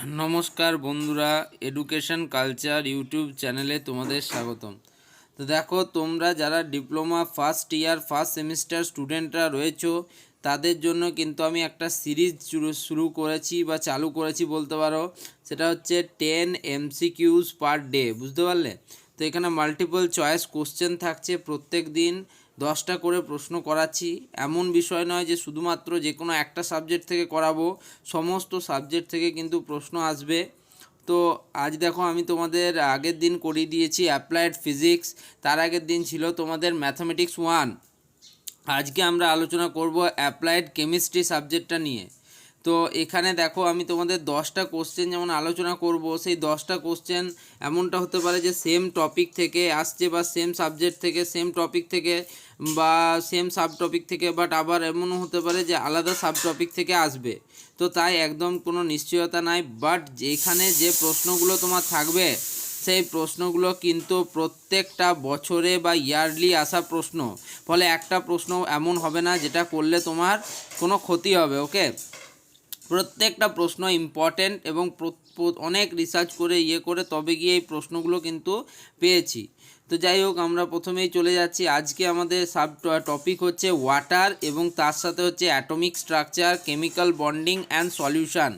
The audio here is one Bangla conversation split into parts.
নমস্কার বন্ধুরা, এডুকেশন কালচার ইউটিউব চ্যানেলে তোমাদের স্বাগতম। তো দেখো, তোমরা যারা diploma first year first semester স্টুডেন্টরা রয়েছো তাদের জন্য কিন্তু আমি একটা সিরিজ শুরু করেছি বা চালু করেছি বলতে পারো। সেটা হচ্ছে 10 MCQs পার ডে, বুঝতে পারলে? তো এখানে মাল্টিপল চয়েস কোশ্চেন থাকছে, প্রত্যেক দিন 10টা করে প্রশ্ন করাচ্ছি। এমন বিষয় নয় যে শুধুমাত্র যে কোনো একটা সাবজেক্ট থেকে করাবো, সমস্ত সাবজেক্ট থেকে কিন্তু প্রশ্ন আসবে। তো আজ দেখো, আমি তোমাদের আগের দিন করিয়ে দিয়েছি অ্যাপ্লাইড ফিজিক্স, তার আগের দিন ছিল তোমাদের ম্যাথামেটিক্স 1। আজকে আমরা আলোচনা করব অ্যাপ্লাইড কেমিস্ট্রি সাবজেক্টটা নিয়ে। তো এখানে দেখো, আমি তোমাদের 10টা কোশ্চেন যেমন আলোচনা করব, সেই 10টা কোশ্চেন এমনটা হতে পারে যে সেম টপিক থেকে আসছে বা সেম সাবজেক্ট থেকে, সেম টপিক থেকে বা সেম সাব টপিক থেকে, বাট আবার এমনও হতে পারে যে আলাদা সাব টপিক থেকে আসবে। তো তাই একদম কোনো নিশ্চয়তা নাই, বাট যেখানে যে প্রশ্নগুলো তোমার থাকবে সেই প্রশ্নগুলো কিন্তু প্রত্যেকটা বছরে বা ইয়ারলি আসা প্রশ্ন। ফলে একটা প্রশ্ন এমন হবে না যেটা করলে তোমার কোনো ক্ষতি হবে। ওকে, প্রত্যেকটা প্রশ্ন ইম্পর্টেন্ট এবং অনেক রিসার্চ করে করে তবে গিয়ে এই প্রশ্নগুলো কিন্তু পেয়েছি। তো যাই হোক, আমরা প্রথমেই চলে যাচ্ছি। আজকে আমাদের সাব টপিক হচ্ছে ওয়াটার এবং তার সাথে হচ্ছে atomic structure, chemical bonding and solution.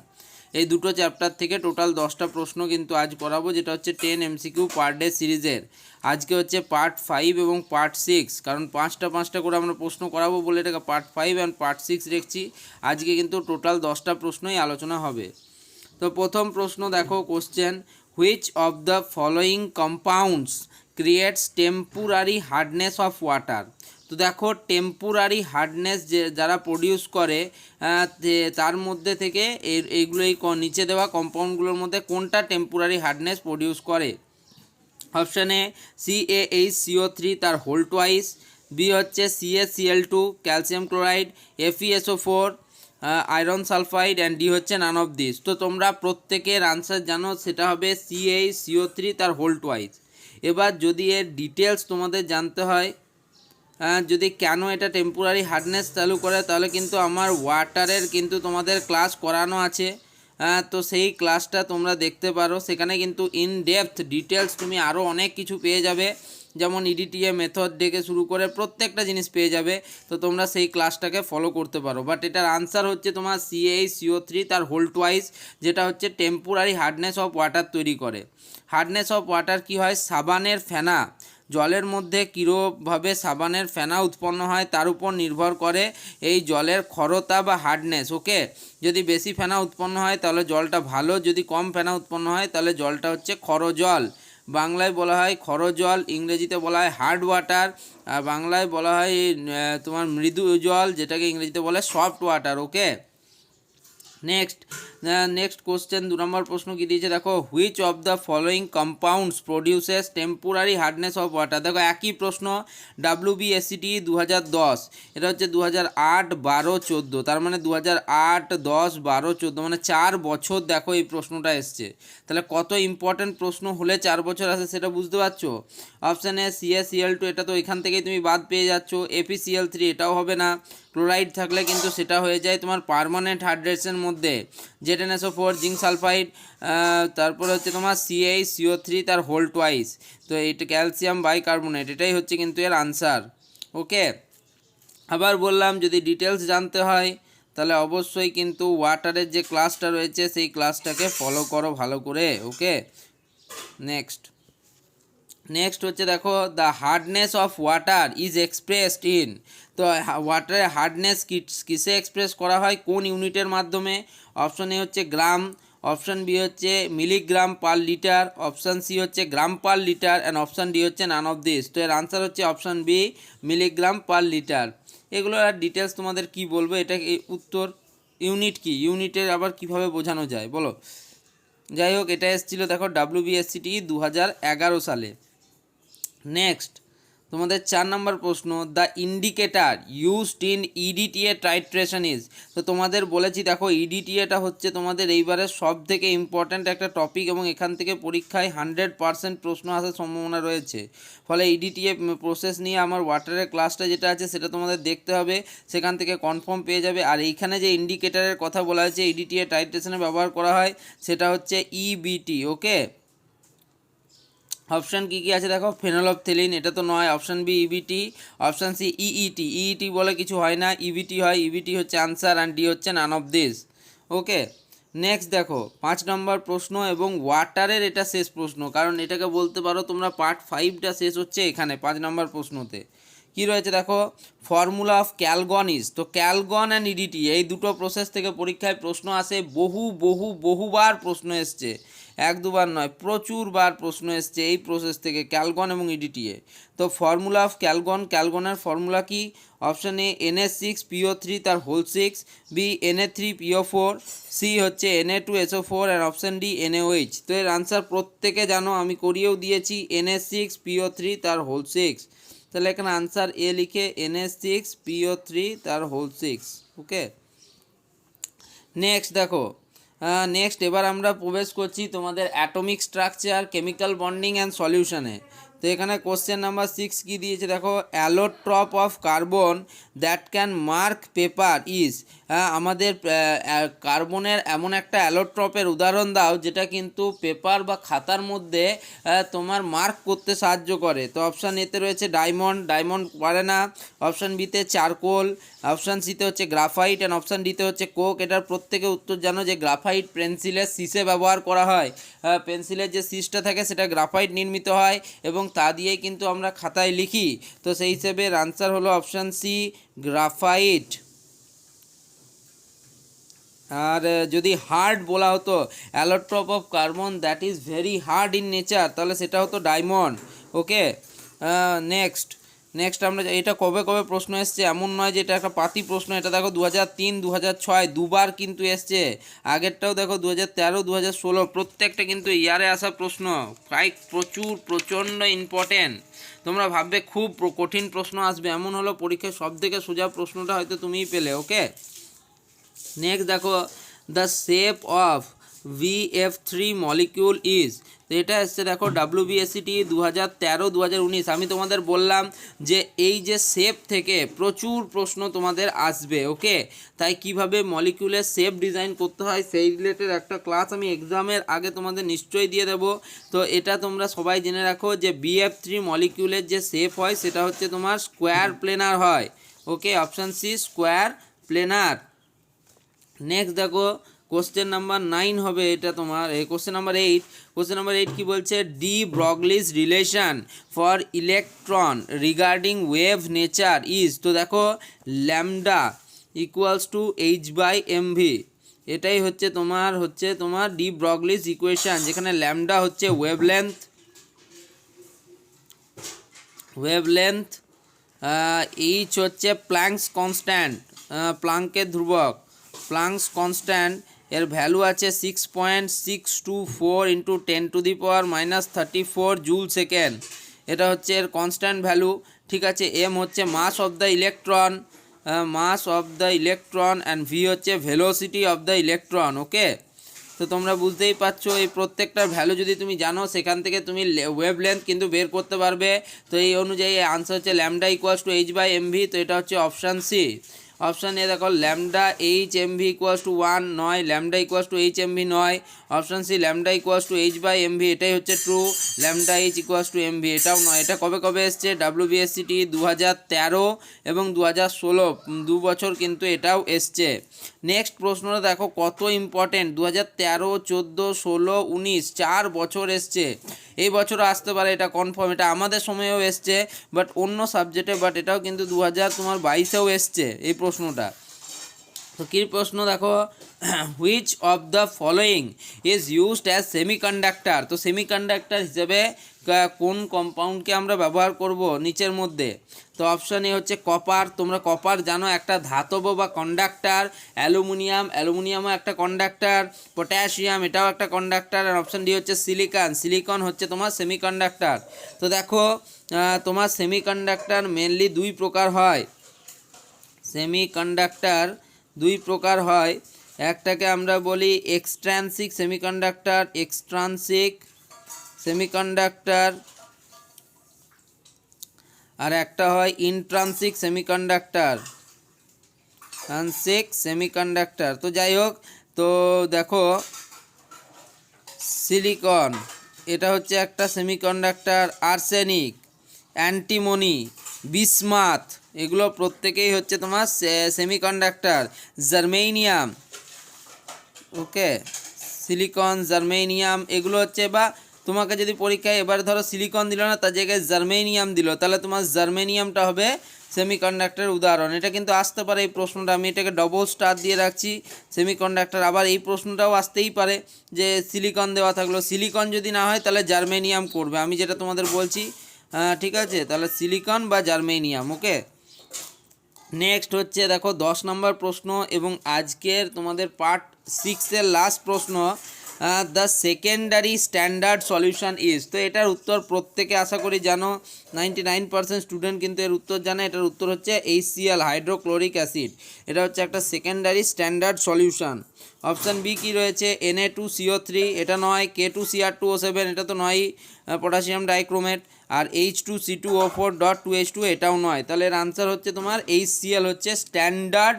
এই দুটো চ্যাপ্টার থেকে টোটাল 10টা প্রশ্ন কিন্তু আজ করাবো, যেটা হচ্ছে 10 MCQ পার ডে সিরিজের। আজকে হচ্ছে পার্ট 5 এবং পার্ট 6, কারণ পাঁচটা করে আমরা প্রশ্ন করাবো বলে এটাকে পার্ট 5 অ্যান্ড পার্ট 6 রেখেছি। আজকে কিন্তু টোটাল 10টা প্রশ্নই আলোচনা হবে। তো প্রথম প্রশ্ন দেখো, question, which of the following compounds creates temporary hardness of water. তো দেখো, টেম্পোরারি হার্ডনেস যারা প্রডিউস করে, তার মধ্যে থেকে এইগুলোই নিচে দেওয়া কম্পাউন্ডগুলোর মধ্যে কোনটা টেম্পোরারি হার্ডনেস প্রডিউস করে? অপশান এ CaHCO3 তার হোল টোয়াইস, বি হচ্ছে CaCl2 calcium chloride, FeSO4 iron sulphide, and D হচ্ছে নান অফ দিস। তো তোমরা প্রত্যেকের আনসার জানো, সেটা হবে CaHCO3 তার হোল টোয়াইস। এবার যদি এর ডিটেলস তোমাদের জানতে হয়, যদি কেন এটা টেম্পোরারি হার্ডনেস চালু করে, তাহলে কিন্তু আমার ওয়াটারের কিন্তু তোমাদের ক্লাস করানো আছে। তো সেই ক্লাসটা তোমরা দেখতে পারো, সেখানে কিন্তু ইন ডেপথ ডিটেলস তুমি আরও অনেক কিছু পেয়ে যাবে, যেমন EDTA মেথড থেকে শুরু করে প্রত্যেকটা জিনিস পেয়ে যাবে। তো তোমরা সেই ক্লাসটাকে ফলো করতে পারো। বাট এটার আনসার হচ্ছে তোমার CaHCO3 তার হোল টোয়াইস, যেটা হচ্ছে টেম্পোরারি হার্ডনেস অফ ওয়াটার তৈরি করে। হার্ডনেস অফ ওয়াটার কি হয়? সাবানের ফেনা, জলের মধ্যে কীভাবে সাবানের ফেনা উৎপন্ন হয় তার উপর নির্ভর করে এই জলের ক্ষরতা বা হার্ডনেস। ওকে, যদি বেশি ফেনা উৎপন্ন হয় তাহলে জলটা ভালো, যদি কম ফেনা উৎপন্ন হয় তাহলে জলটা হচ্ছে ক্ষরজল। বাংলায় বলা হয় ক্ষরজল, ইংরেজিতে বলা হয় হার্ড ওয়াটার, আর বাংলায় বলা হয় তোমার মৃদু জল, যেটাকে ইংরেজিতে বলে সফট ওয়াটার। ওকে, নেক্সট কোশ্চেন, 2 নম্বর প্রশ্ন কি দিয়েছে দেখো, which of the following compounds produces temporary hardness of water. দেখো, একই প্রশ্ন, WBSCT 2010, এটা হচ্ছে 2008, 12, 14, তার মানে 2008, 10, 12, 14, মানে 4 বছর দেখো এই প্রশ্নটা এসছে। তাহলে কত ইম্পর্টেন্ট প্রশ্ন হলে 4 বছর আসে সেটা বুঝতে পারছো। অপশান এ CaCl2, এটা তো এখান থেকেই তুমি বাদ পেয়ে যাচ্ছ। FeCl3 এটাও হবে না, ক্লোরাইড থাকলে কিন্তু সেটা হয়ে যায় তোমার পার্মানেন্ট হাইড্রেশনের মধ্যে। ZnSO4 জিঙ্ক সালফাইড, তারপরে হচ্ছে তোমার CaCO3 তার হোল টোয়াইস। তো এটা ক্যালসিয়াম বাইকার্বনেট, এটাই হচ্ছে কিন্তু এর আনসার। ওকে, আবার বললাম, যদি ডিটেলস জানতে হয় তাহলে অবশ্যই কিন্তু ওয়াটারের যে ক্লাসটা রয়েছে সেই ক্লাসটাকে ফলো করো ভালো করে। ওকে, নেক্সট হচ্ছে দেখো, the hardness of water is expressed in. তো ওয়াটারের হার্ডনেস কিসে এক্সপ্রেস করা হয়, কোন ইউনিটের মাধ্যমে? অপশন এ হচ্ছে গ্রাম, অপশন বি হচ্ছে milligram per litre, option C হচ্ছে gram per litre, and option D হচ্ছে নান অফ দিস। তো এর আনসার হচ্ছে option B, milligram per litre. এগুলো আর ডিটেলস তোমাদের কি বলবো, এটা উত্তর। ইউনিট কি, ইউনিটের আবার কিভাবে বোঝানো যায় বলো। যাই হোক, এটা এসেছিলো দেখো WBSCT 2011 সালে। নেক্সট, তোমাদের 4 নম্বর প্রশ্ন, the indicator used in EDTA titration is. তো তোমাদের বলেছি দেখো ইডিটিএটা হচ্ছে তোমাদের এইবারের সব থেকে ইম্পর্ট্যান্ট একটা টপিক এবং এখান থেকে পরীক্ষায় 100% প্রশ্ন আসার সম্ভাবনা রয়েছে। ফলে ইডিটিএ প্রসেস নিয়ে আমার ওয়াটারের ক্লাসটা যেটা আছে সেটা তোমাদের দেখতে হবে, সেখান থেকে কনফার্ম পেয়ে যাবে। আর এইখানে যে ইন্ডিকেটারের কথা বলা হয়েছে ইডিটিএ টাইট্রেশনে ব্যবহার করা হয় সেটা হচ্ছে ইবিটি। ওকে, অপশান কী কী আছে দেখো, ফেনলফথেলিন এটা তো নয়, option B EBT, option C EET, EET বলে কিছু হয় না, ইবিটি হয়, ইবিটি হচ্ছে আনসার, অ্যান্ড ডি হচ্ছে none of this. Okay, next দেখো 5 নম্বর প্রশ্ন এবং ওয়াটারের এটা শেষ প্রশ্ন, কারণ এটাকে বলতে পারো তোমরা পার্ট 5টা শেষ হচ্ছে এখানে 5 নম্বর প্রশ্নতে। কি রয়েছে দেখো, ফর্মুলা অফ ক্যালগন ইজ। তো ক্যালগন অ্যান্ড ইডিটি এই দুটো প্রসেস থেকে পরীক্ষায় প্রশ্ন আসে, বহুবার প্রশ্ন এসছে, 1-2বার নয়, প্রচুর বার প্রশ্ন এসছে এই প্রসেস থেকে, ক্যালগন এবং ইডিটিএ। তো ফর্মুলা অফ ক্যালগনের ফর্মুলা কি, অপশান এ Na6PO3 তার হোল 6, বি Na3PO4, সি হচ্ছে Na2SO4, আর অপশান ডি NaOH। তো এর আনসার প্রত্যেকে জানো, আমি করিয়েও দিয়েছি, Na6PO3 তার হোল 6। তাহলে এখানে আনসার এ লিখে Na6PO3 তার হোল 6। ওকে, নেক্সট দেখো, নেক্সট এবার আমরা প্রবেশ করছি তোমাদের atomic structure, chemical bonding and সলিউশনে। তো এখানে কোশ্চেন নাম্বার 6 কী দিয়েছে দেখো, allotrope of carbon that can mark paper is. আমাদের কার্বনের এমন একটা অ্যালোট্রপের উদাহরণ দাও যেটা কিন্তু পেপার বা খাতার মধ্যে তোমার মার্ক করতে সাহায্য করে। তো অপশান এতে রয়েছে ডায়মন্ড পারে না, অপশান বিতে চারকোল, অপশান সিতে হচ্ছে গ্রাফাইট, অ্যান্ড অপশান ডিতে হচ্ছে কোক। এটার প্রত্যেকে উত্তর জানো যে গ্রাফাইট পেন্সিলের শীষে ব্যবহার করা হয়, পেন্সিলের যে শীষটা থাকে সেটা গ্রাফাইট নির্মিত হয় এবং তা দিয়েই কিন্তু আমরা খাতায় লিখি। তো সেই হিসেবে আনসার হলো অপশান সি, গ্রাফাইট। আর যদি হার্ড বলা হতো, allotrope of carbon that is very hard in nature, তাহলে সেটা হতো ডায়মন্ড। ওকে, নেক্সট আমরা এটা কবে প্রশ্ন এসছে এমন নয় যে এটা একটা পাতি প্রশ্ন, এটা দেখো 2003, 2006 দুবার কিন্তু এসছে, আগেরটাও দেখো 2013, 2016, প্রত্যেকটা কিন্তু ইয়ারে আসা প্রশ্ন, প্রায় প্রচণ্ড ইম্পর্টেন্ট। তোমরা ভাববে খুব কঠিন প্রশ্ন আসবে, এমন হলো পরীক্ষায় সব থেকে সোজা প্রশ্নটা হয়তো তুমিই পেলে। ওকে, নেক্সট দেখো, the shape of VF3 molecule is. তো এটা এসছে দেখো WBSCT 2013, 2019। আমি তোমাদের বললাম যে এই যে শেপ থেকে প্রচুর প্রশ্ন তোমাদের আসবে। ওকে, তাই কিভাবে মলিকিউলের শেপ ডিজাইন করতে হয় সেই রিলেটেড একটা ক্লাস আমি এক্সামের আগে তোমাদের নিশ্চয়ই দিয়ে দেবো। তো এটা তোমরা সবাই জেনে রাখো যে BF3 মলিকিউলের যে শেপ হয় সেটা হচ্ছে তোমার স্কোয়ার প্লেনার হয়। Okay, option C square planar. Next দেখো কোশ্চেন নাম্বার 9 হবে এটা তোমার, কোশ্চেন নাম্বার 8 কি বলছে, de Broglie's relation for electron regarding wave nature is. তো দেখো ল্যামডা ইকুয়ালস টু H/mv, এটাই হচ্ছে তোমার ডি ব্রগলিস ইকুয়েশন, যেখানে ল্যামডা হচ্ছে ওয়েভলেন্থ, এইচ হচ্ছে প্ল্যাঙ্কস কনস্ট্যান্ট, প্লাঙ্কের ধ্রুবক, প্লাঙ্কস কনস্ট্যান্ট, এর ভ্যালু আছে 6.624 × 10⁻⁻34 জুল সেকেন্ড, এটা হচ্ছে এর কনস্ট্যান্ট ভ্যালু। ঠিক আছে, এম হচ্ছে mass of the electron, and V হচ্ছে velocity of the electron. Okay, তো তোমরা বুঝতেই পারছো এই প্রত্যেকটার ভ্যালু যদি তুমি জানো সেখান থেকে তুমি ওয়েভলেন্থ কিন্তু বের করতে পারবে। তো এই অনুযায়ী আনসার হচ্ছে ল্যামডা ইকুয়ালস টু H/mv। তো এটা হচ্ছে অপশান সি। অপশান এ দেখো ল্যামডা HMV ইকুয়ালস টু 1 নয়, ল্যামডা ইকুয়ালস টু HMV নয়। Option C lambda equals to H/mv, এটাই হচ্ছে true, lambda H equals to MV এটাও নয়। এটা কবে এসছে, WBSCT 2013 এবং 2016, 2 বছর কিন্তু এটাও এসছে। নেক্সট প্রশ্নটা দেখো কত ইম্পর্টেন্ট, 2013, 14, 16, 19 4 বছর এসছে, এই বছরও আসতে পারে, এটা কনফার্ম। এটা আমাদের সময়েও এসছে বাট অন্য সাবজেক্টে, বাট এটাও কিন্তু 2022-এও এসছে এই প্রশ্নটা। তো কী প্রশ্ন দেখো, which of the following is used as semiconductor. তো সেমিকন্ডাক্টর হিসেবে কোন কম্পাউন্ডকে আমরা ব্যবহার করব নিচের মধ্যে। তো অপশান এ হচ্ছে কপার, তোমরা কপার জানো একটা ধাতব বা কন্ডাক্টর, অ্যালুমিনিয়ামও একটা কন্ডাক্টর, পটাশিয়াম এটাও একটা কন্ডাক্টর, আর অপশান ডি হচ্ছে সিলিকন হচ্ছে তোমার সেমিকন্ডাক্টর। তো দেখো তোমার সেমিকন্ডাক্টর মেনলি দুই প্রকার হয়, সেমিকন্ডাক্টর দুই প্রকার হয়, একটাকে আমরা বলি এক্সট্রান্সিক সেমিকন্ডাক্টর আর একটা হয় ইন্ট্রান্সিক সেমিকন্ডাক্টর। তো যাই হোক, তো দেখো সিলিকন এটা হচ্ছে একটা সেমিকন্ডাক্টর, আর্সেনিক, অ্যান্টিমনি, বিসমাথ এগুলো প্রত্যেকেই হচ্ছে তোমার সেমিকন্ডাক্টর। জার্মেনিয়াম, ওকে, সিলিকন, জার্মেনিয়াম এগুলো হচ্ছে, বা তোমাকে যদি পরীক্ষায় এবার ধরো সিলিকন দিল না, তার জায়গায় জার্মেনিয়াম দিল, তাহলে তোমার জার্মেনিয়ামটা হবে সেমিকন্ডাক্টরের উদাহরণ। এটা কিন্তু আসতে পারে এই প্রশ্নটা, আমি এটাকে ডবল স্টার দিয়ে রাখছি সেমিকন্ডাক্টর। আবার এই প্রশ্নটাও আসতেই পারে যে সিলিকন দেওয়া থাকলো, সিলিকন যদি না হয় তাহলে জার্মেনিয়াম করবে, আমি যেটা তোমাদের বলছি। ঠিক আছে, তাহলে সিলিকন বা জার্মেনিয়াম। ওকে, নেক্সট হচ্ছে দেখো 10 নম্বর প্রশ্ন এবং আজকের তোমাদের পার্ট 6-এর লাস্ট প্রশ্ন, the secondary standard solution is. তো এটার উত্তর প্রত্যেকে আশা করি জানো, 99% স্টুডেন্ট কিন্তু এর উত্তর জানে। এটার উত্তর হচ্ছে HCl, হাইড্রোক্লোরিক অ্যাসিড। এটা হচ্ছে একটা secondary standard solution. Option B কি রয়েছে, Na2CO3 এটা নয়, K2Cr2O7 এটা তো নয়ই, পটাশিয়াম ডাইক্রোমেট, আর H2C2O4.2H2 এটাও নয়। তাহলে এর আনসার হচ্ছে তোমার HCl হচ্ছে স্ট্যান্ডার্ড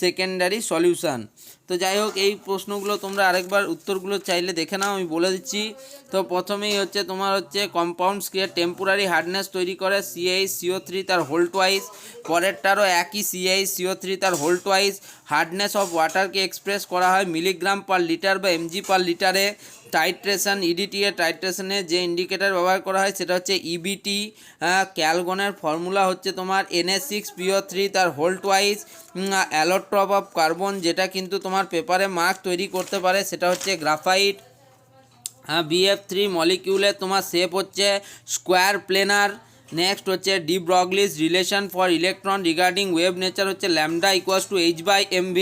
সেকেন্ডারি সলিউশন। তো যাই হোক, এই প্রশ্নগুলো তোমরা আরেকবার উত্তরগুলো চাইলে দেখে নাও, আমি বলে দিচ্ছি। তো প্রথমেই হচ্ছে তোমার হচ্ছে কম্পাউন্ডসকে টেম্পোরারি হার্ডনেস তৈরি করে CH CO3 তার হোল্ড ওয়াইজ, পরেরটারও একই CH CO3 তার হোল্ড ওয়াইজ। হার্ডনেস অফ ওয়াটারকে এক্সপ্রেস করা হয় মিলিগ্রাম পার লিটার বা mg পার লিটারে। টাইট্রেশন, EDTA টাইট্রেশনে যে ইন্ডিকেটার ব্যবহার করা হয় সেটা হচ্ছে EBT। ক্যালগনের ফর্মুলা হচ্ছে তোমার Na6PO3 তার হোল্ড ওয়াইজ। অ্যালোট্রপ অফ কার্বন যেটা কিন্তু তোমার পেপারে মার্ক তৈরি করতে পারে সেটা হচ্ছে গ্রাফাইট। BF3 মলিকিউলের তোমার শেপ হচ্ছে স্কোয়ার প্লেনার। নেক্সট হচ্ছে de Broglie's relation for electron regarding wave nature হচ্ছে ল্যামডা ইকুয়ালস টু H/mv।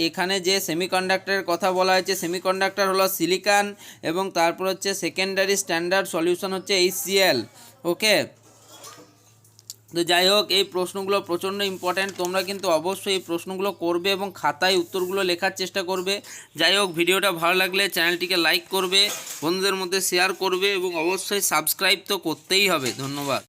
এখানে যে সেমিকন্ডাক্টরের কথা বলা হয়েছে, সেমিকন্ডাক্টর হলো সিলিকন, এবং তারপর হচ্ছে সেকেন্ডারি স্ট্যান্ডার্ড সলিউশন হচ্ছে HCl। ওকে, তো যাই হোক, এই প্রশ্নগুলো প্রচণ্ড ইম্পর্ট্যান্ট, তোমরা কিন্তু অবশ্যই এই প্রশ্নগুলো করবে এবং খাতায় উত্তরগুলো লেখার চেষ্টা করবে। যাই হোক, ভিডিওটা ভালো লাগলে চ্যানেলটিকে লাইক করবে, বন্ধুদের মধ্যে শেয়ার করবে এবং অবশ্যই সাবস্ক্রাইব তো করতেই হবে। ধন্যবাদ।